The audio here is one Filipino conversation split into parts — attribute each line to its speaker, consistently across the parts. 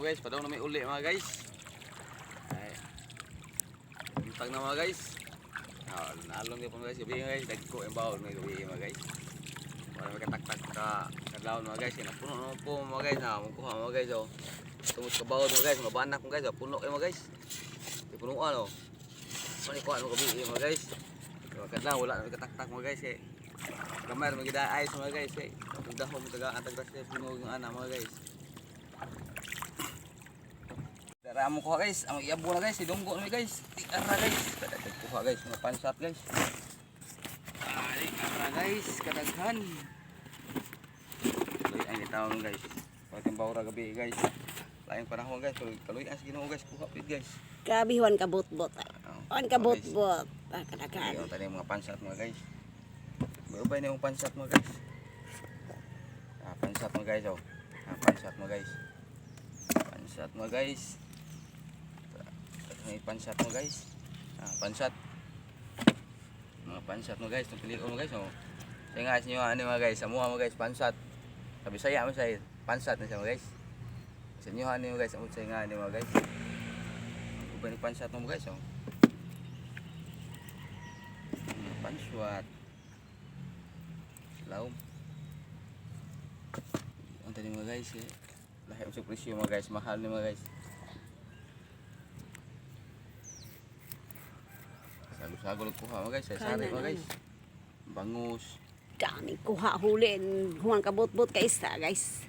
Speaker 1: guys, padaw na may uli mga guys. Ay. Buntag na mga guys. Naalong din po mga guys, gabi guys, dagko yung bawal may gabi mga guys. Wala may katak-tak ka kadlawon mga guys, napuno naman po mga guys, makuha mga guys oh. Tungod ka bawal mga guys, mabanak mga guys, puno kayo mga guys. Di punuan oh. Manikuha ng gabi mga guys. Kadlaw wala na may katak-tak mga guys eh. Gamay may gida ayos mga guys eh. Dahon mo taga antag ras puno yung ana mga guys. Dara mo kuha guys, ang iabo na guys, idunggo na guys. Tikara guys. Kadagdag kuha guys, mga pansat guys. Ay, ara guys, kadaghan. Ay, ang itawon guys. Pagkang bawra gabi guys. Laing panahon guys, kaluy as Ginoo guys, kuha pit guys.
Speaker 2: Kabihuan ka bot-bot. Wan ka bot-bot. Kadaghan.
Speaker 1: Ayun tani mga pansat mga guys. Ubay na yung pansat mga guys. Pansat mga guys oh. Pansat mga guys. Pansat mga guys. May pansat mga guys. Pansat. Mga pansat mga guys, pili ko mga guys oh. Saya nga niyo ano mga guys, amuha mga guys pansat. Sabi saya mo say pansat na siya mga guys. Sa inyo ano mga guys, amot saya nga ano mga guys. Ubay ni pansat mga guys oh. Pansat. Laom. Ang tani mga guys eh. Lahi ang presyo mga guys, mahal ni mga guys. Sagol-sagol kuha mga guys, sari mga guys. Bangus.
Speaker 2: Daming kuha hulin. Huwag ka bot-bot ka isa guys.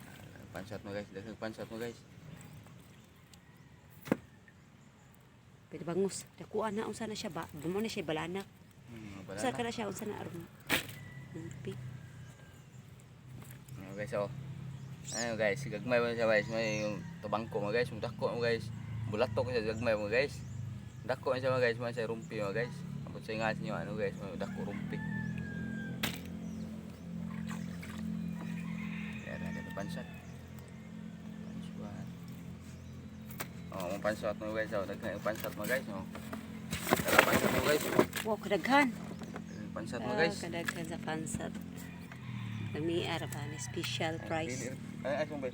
Speaker 1: Pansat mga guys, daghang pansat mga guys.
Speaker 2: Pwede bangus. Nakuha na unsa na siya ba? Bumo na siya balanak. Unsa ka na siya unsa na aron. Nampi.
Speaker 1: Guys oh. Ayun guys, gagmay mo siya guys, may yung tabangko mga guys, mudako mga guys. Bulatok siya gagmay mga guys. Dako siya mga guys, may siya rumpi mga guys. Abot sa ingat niyo ano guys, may dako rumpi. Yan ada pansat. Pansat. Oh, mga pansat mga guys, oh, daghan yung pansat mga guys, oh. Dala pansat mga guys.
Speaker 2: Wow, kadaghan.
Speaker 1: Pansat mga guys.
Speaker 2: Kadaghan sa pansat. Namiar pa ni special price.
Speaker 1: Ay, ice mo ba?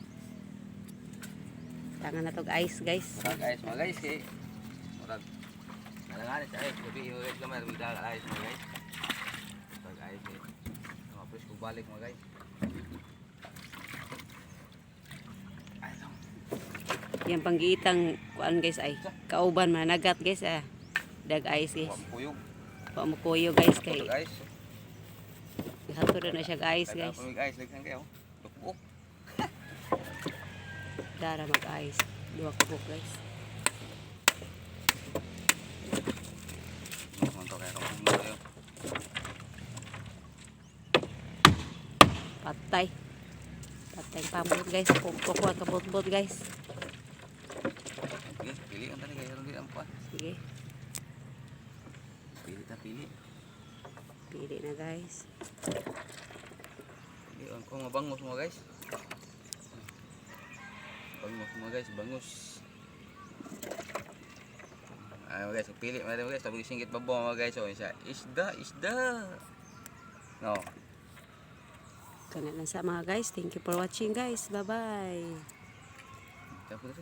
Speaker 2: Tangan na tog ice guys.
Speaker 1: Tag ice mga guys eh. Murag. Nalangan sa ice, gabi mga guys lamay magdagal ice mga guys. Tag ice eh. Mapres ko balik mga guys.
Speaker 2: Yang panggiitang kuan guys ay kauban managat guys ah. Dag ice guys.
Speaker 1: Puyog.
Speaker 2: Pa mo kuyo guys kay
Speaker 1: Tag ice.
Speaker 2: ihato na siya guys guys.
Speaker 1: Pumig ice lagyan kayo. Dukok.
Speaker 2: Dara mag ice. Dua kubok guys.
Speaker 1: Monto kayo kung kayo.
Speaker 2: Patay. Patay pamot guys. Kukuha ka bot-bot guys.
Speaker 1: Sige, pili ang tani kayo ron ang pa.
Speaker 2: Sige.
Speaker 1: Pili ta pili.
Speaker 2: Pili na guys.
Speaker 1: Pili ang ko mabangus mo guys. Bangus mga guys, bangus. Ay mga guys, pili mga guys, tapos singgit babo mga guys, oh, isa isda. No.
Speaker 2: Kana lang sa mga guys. Thank you for watching guys. Bye-bye.
Speaker 1: Tapos